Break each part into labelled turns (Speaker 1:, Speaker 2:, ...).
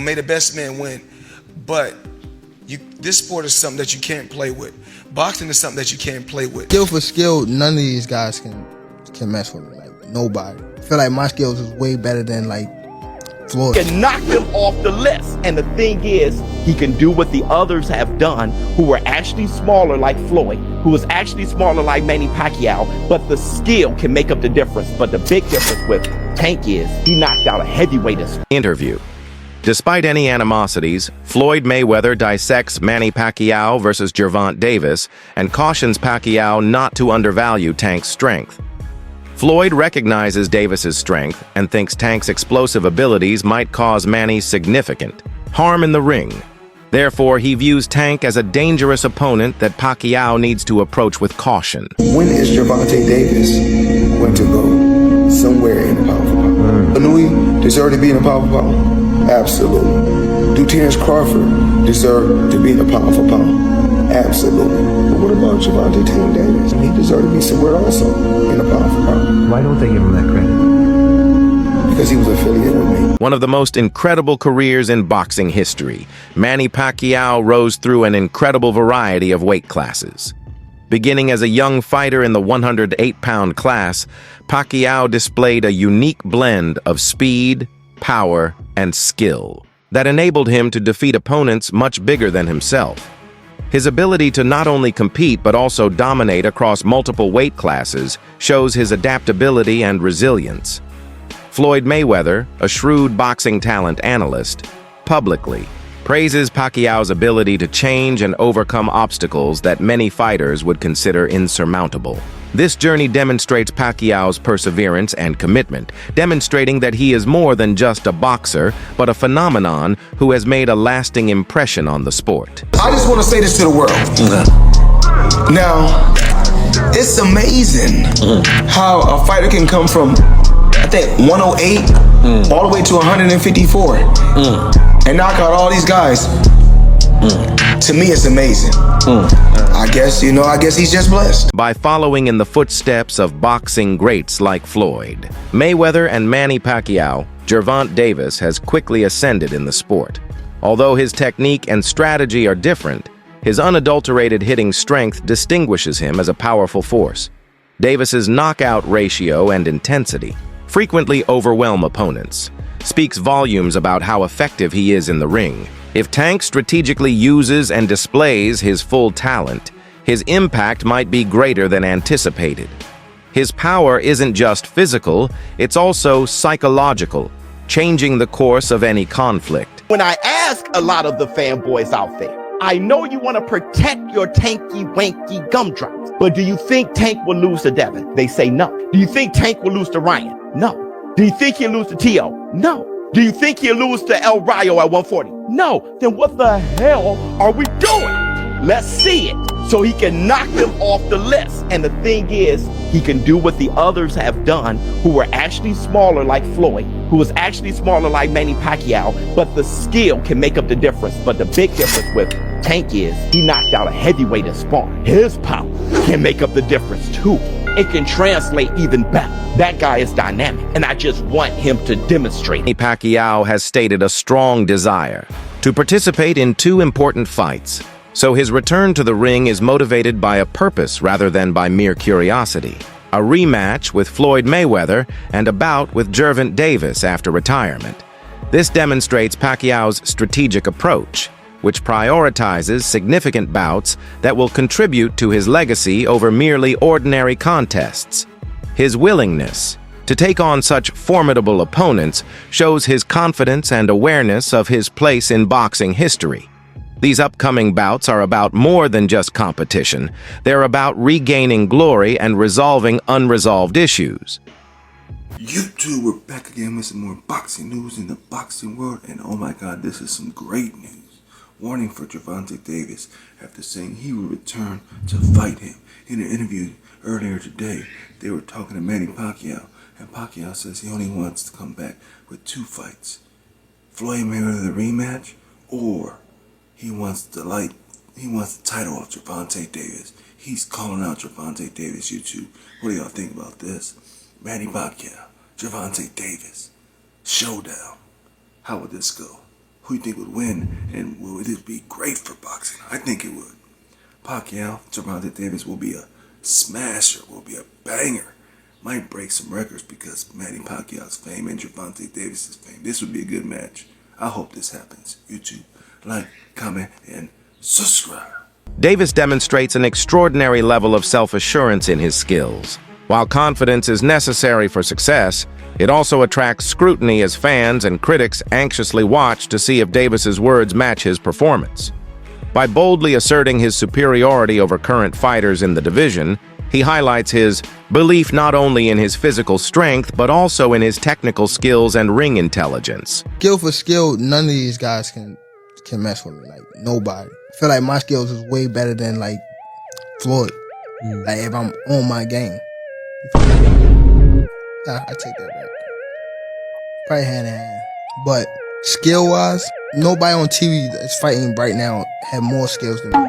Speaker 1: may the best man win. But this sport is something that you can't play with. Boxing is something that you can't play with.
Speaker 2: Skill for skill, none of these guys can mess with me. Like, nobody. I feel like my skills is way better than like Floyd.
Speaker 3: He can knock them off the list. And the thing is, he can do what the others have done, who were actually smaller like Floyd, who was actually smaller like Manny Pacquiao, but the skill can make up the difference. But the big difference with Tank is he knocked out a heavyweight.
Speaker 4: Interview. Despite any animosities, Floyd Mayweather dissects Manny Pacquiao versus Gervonta Davis and cautions Pacquiao not to undervalue Tank's strength. Floyd recognizes Davis's strength and thinks Tank's explosive abilities might cause Manny significant harm in the ring. Therefore, he views Tank as a dangerous opponent that Pacquiao needs to approach with caution.
Speaker 5: When is Gervonta Davis going to go somewhere in the power for power? Louis deserve to be in the power for power? Absolutely. Do Terrence Crawford deserve to be in the power for power? Absolutely. But what about Gervonta Davis? He deserves to be somewhere also in the power for power.
Speaker 6: Why don't they give him that credit?
Speaker 5: Because he was affiliated with me.
Speaker 4: One of the most incredible careers in boxing history, Manny Pacquiao rose through an incredible variety of weight classes. Beginning as a young fighter in the 108-pound class, Pacquiao displayed a unique blend of speed, power, and skill that enabled him to defeat opponents much bigger than himself. His ability to not only compete but also dominate across multiple weight classes shows his adaptability and resilience. Floyd Mayweather, a shrewd boxing talent analyst, publicly praises Pacquiao's ability to change and overcome obstacles that many fighters would consider insurmountable. This journey demonstrates Pacquiao's perseverance and commitment, demonstrating that he is more than just a boxer, but a phenomenon who has made a lasting impression on the sport.
Speaker 5: I just want to say this to the world. Now, it's amazing how a fighter can come from, I think, 108 all the way to 154 and knock out all these guys. To me, it's amazing. I guess he's just blessed.
Speaker 4: By following in the footsteps of boxing greats like Floyd Mayweather and Manny Pacquiao, Gervonta Davis has quickly ascended in the sport. Although his technique and strategy are different, his unadulterated hitting strength distinguishes him as a powerful force. Davis's knockout ratio and intensity frequently overwhelm opponents, speaks volumes about how effective he is in the ring. If Tank strategically uses and displays his full talent, his impact might be greater than anticipated. His power isn't just physical, it's also psychological, changing the course of any conflict.
Speaker 3: When I ask a lot of the fanboys out there, I know you want to protect your tanky, wanky gumdrops, but do you think Tank will lose to Devin? They say no. Do you think Tank will lose to Ryan? No. Do you think he'll lose to T.O.? No. Do you think he'll lose to El Rayo at 140? No. Then what the hell are we doing? Let's see it so he can knock them off the list. And the thing is, he can do what the others have done, who were actually smaller like Floyd, who was actually smaller like Manny Pacquiao, but the skill can make up the difference. But the big difference with Tank is he knocked out a heavyweight in sparring. His power can make up the difference too. It can translate even better. That guy is dynamic, and I just want him to demonstrate.
Speaker 4: Manny Pacquiao has stated a strong desire to participate in two important fights, so his return to the ring is motivated by a purpose rather than by mere curiosity. A rematch with Floyd Mayweather and a bout with Gervonta Davis after retirement. This demonstrates Pacquiao's strategic approach, which prioritizes significant bouts that will contribute to his legacy over merely ordinary contests. His willingness to take on such formidable opponents shows his confidence and awareness of his place in boxing history. These upcoming bouts are about more than just competition. They're about regaining glory and resolving unresolved issues.
Speaker 5: YouTube, we're back again with some more boxing news in the boxing world, and oh my God, this is some great news. Warning for Gervonta Davis after saying he would return to fight him. In an interview earlier today, they were talking to Manny Pacquiao, and Pacquiao says he only wants to come back with two fights. Floyd Mayweather the rematch, or he wants the title of Gervonta Davis. He's calling out Gervonta Davis, YouTube. What do y'all think about this? Manny Pacquiao, Gervonta Davis, showdown. How would this go? who you think would win, and would it be great for boxing? I think it would. Pacquiao, Gervonta Davis will be a smasher, will be a banger. Might break some records because Manny Pacquiao's fame and Gervonta Davis's fame. This would be a good match. I hope this happens. YouTube, like, comment, and subscribe.
Speaker 4: Davis demonstrates an extraordinary level of self-assurance in his skills. While confidence is necessary for success, it also attracts scrutiny as fans and critics anxiously watch to see if Davis's words match his performance. By boldly asserting his superiority over current fighters in the division, he highlights his belief not only in his physical strength, but also in his technical skills and ring intelligence.
Speaker 2: Skill for skill, none of these guys can mess with me. Like, nobody. I feel like my skills is way better than, like, Floyd. Like, if I'm on my game. I take that back. Probably hand in hand. But skill-wise, nobody on TV that's fighting right now have more skills than me.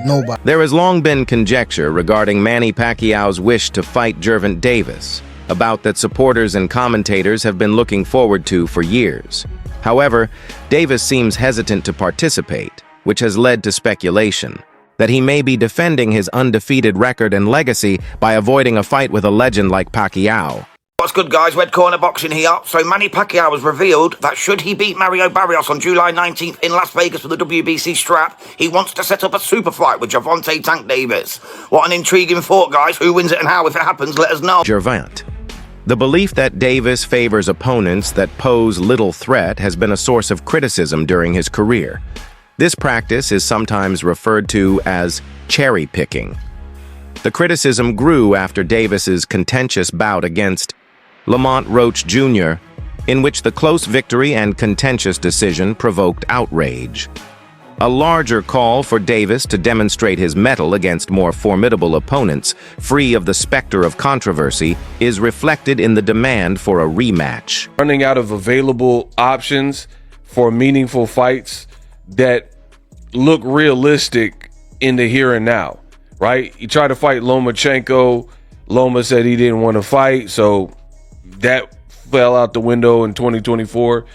Speaker 2: Nobody.
Speaker 4: There has long been conjecture regarding Manny Pacquiao's wish to fight Gervonta Davis, a bout that supporters and commentators have been looking forward to for years. However, Davis seems hesitant to participate, which has led to speculation that he may be defending his undefeated record and legacy by avoiding a fight with a legend like Pacquiao.
Speaker 7: What's good, guys? Red Corner Boxing here. So Manny Pacquiao has revealed that should he beat Mario Barrios on July 19th in Las Vegas for the WBC strap, he wants to set up a super fight with Gervonta Tank Davis. What an intriguing thought, guys. Who wins it and how? If it happens, let us know.
Speaker 4: Gervonta. The belief that Davis favors opponents that pose little threat has been a source of criticism during his career. This practice is sometimes referred to as cherry picking. The criticism grew after Davis's contentious bout against Lamont Roach Jr., in which the close victory and contentious decision provoked outrage. A larger call for Davis to demonstrate his mettle against more formidable opponents, free of the specter of controversy, is reflected in the demand for a rematch.
Speaker 8: Running out of available options for meaningful fights that look realistic in the here and now, right? He tried to fight Lomachenko. Loma said he didn't want to fight, so that fell out the window in 2024.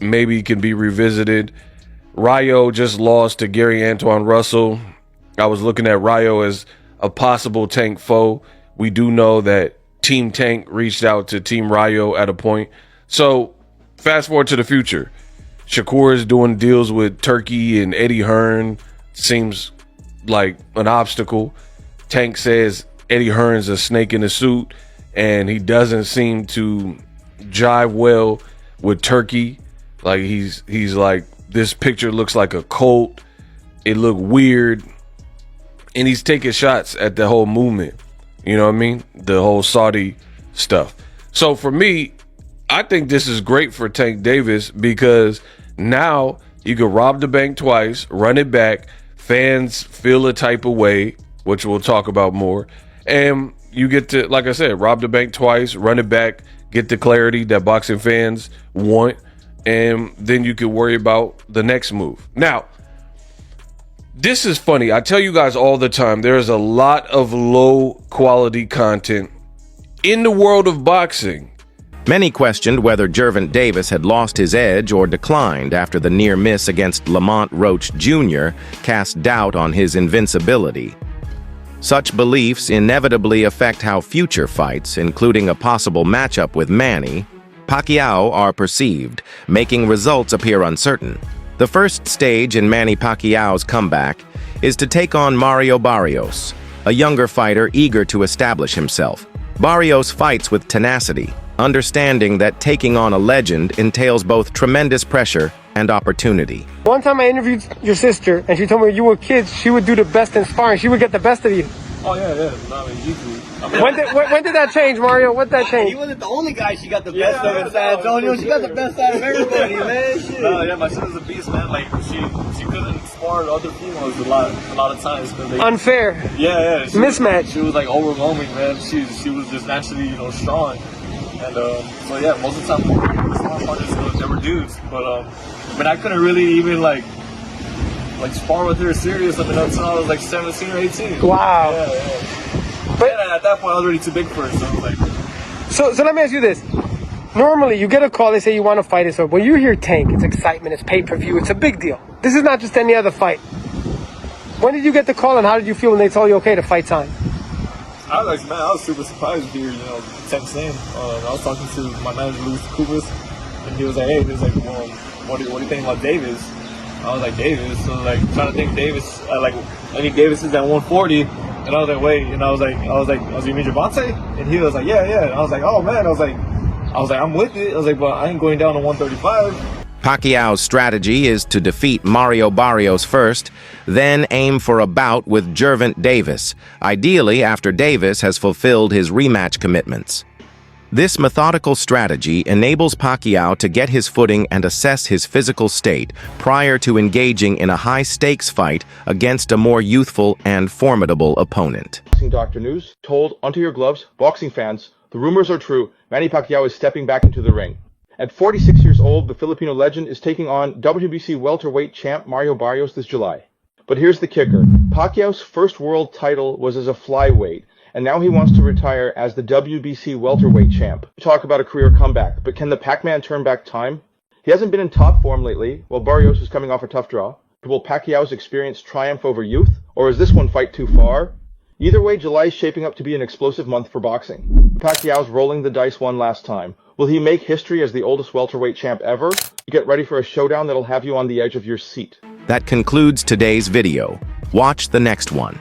Speaker 8: Maybe it can be revisited. Rayo just lost to Gary Antoine Russell. I was looking at Rayo as a possible Tank foe. We do know that Team Tank reached out to Team Rayo at a point. So fast forward to the future. Shakur is doing deals with Turkey and Eddie Hearn. Seems like an obstacle. Tank says Eddie Hearn's a snake in a suit, and he doesn't seem to jive well with Turkey. Like he's like, this picture looks like a cult. It looked weird. And he's taking shots at the whole movement. You know what I mean? The whole Saudi stuff. So for me, I think this is great for Tank Davis because now you can rob the bank twice, run it back. Fans feel a type of way, which we'll talk about more. And you get to, like I said, rob the bank twice, run it back, get the clarity that boxing fans want. And then you can worry about the next move. Now, this is funny. I tell you guys all the time, there's a lot of low quality content in the world of boxing.
Speaker 4: Many questioned whether Gervonta Davis had lost his edge or declined after the near miss against Lamont Roach Jr. cast doubt on his invincibility. Such beliefs inevitably affect how future fights, including a possible matchup with Manny Pacquiao, are perceived, making results appear uncertain. The first stage in Manny Pacquiao's comeback is to take on Mario Barrios, a younger fighter eager to establish himself. Barrios fights with tenacity, understanding that taking on a legend entails both tremendous pressure and opportunity.
Speaker 9: One time I interviewed your sister, and she told me when you were kids, she would do the best in sparring. She would get the best of you.
Speaker 10: Oh, yeah. I mean, usually.
Speaker 9: When did that change, Mario? When did that change?
Speaker 10: He wasn't the only guy she got the best of in San Antonio. She got the best out of everybody, man. Shit. Yeah, my sister's a beast, man. Like, she couldn't spar other females a lot of times.
Speaker 9: Unfair.
Speaker 10: Yeah.
Speaker 9: Mismatch.
Speaker 10: She was, like, overwhelming, man. She was just naturally, strong. And, so, yeah, most of the time, the small partners, they were dudes. But, I couldn't really even, like spar with her serious up until I was like 17 or 18.
Speaker 9: Wow.
Speaker 10: Yeah. But at that point I was already too big for her, so I was like.
Speaker 9: So let me ask you this. Normally, you get a call, they say you want to fight it, so when you hear Tank, it's excitement, it's pay-per-view, it's a big deal. This is not just any other fight. When did you get the call and how did you feel when they told you, okay, the fight's on?
Speaker 10: I was super surprised to hear, Tank's name. I was talking to my manager, Luis Cubas, and he was like, well, what do you think about Davis? I was like, Davis? So, trying to think Davis, I think Davis is at 140, and I was like, wait, and I was like, you mean Gervonta? And he was like, yeah, and I was like, oh man, I was like, I'm with it. I was like, but I ain't going down to 135.
Speaker 4: Pacquiao's strategy is to defeat Mario Barrios first, then aim for a bout with Gervonta Davis, ideally after Davis has fulfilled his rematch commitments. This methodical strategy enables Pacquiao to get his footing and assess his physical state prior to engaging in a high-stakes fight against a more youthful and formidable opponent.
Speaker 11: Boxing Doctor News told onto your gloves, boxing fans, the rumors are true. Manny Pacquiao is stepping back into the ring. At 46 years old, the Filipino legend is taking on WBC welterweight champ Mario Barrios this July. But here's the kicker. Pacquiao's first world title was as a flyweight, and now he wants to retire as the WBC welterweight champ. Talk about a career comeback, but can the Pac-Man turn back time? He hasn't been in top form lately, while Barrios is coming off a tough draw. Will Pacquiao's experience triumph over youth, or is this one fight too far? Either way, July is shaping up to be an explosive month for boxing. Pacquiao's rolling the dice one last time. Will he make history as the oldest welterweight champ ever? Get ready for a showdown that'll have you on the edge of your seat.
Speaker 4: That concludes today's video. Watch the next one.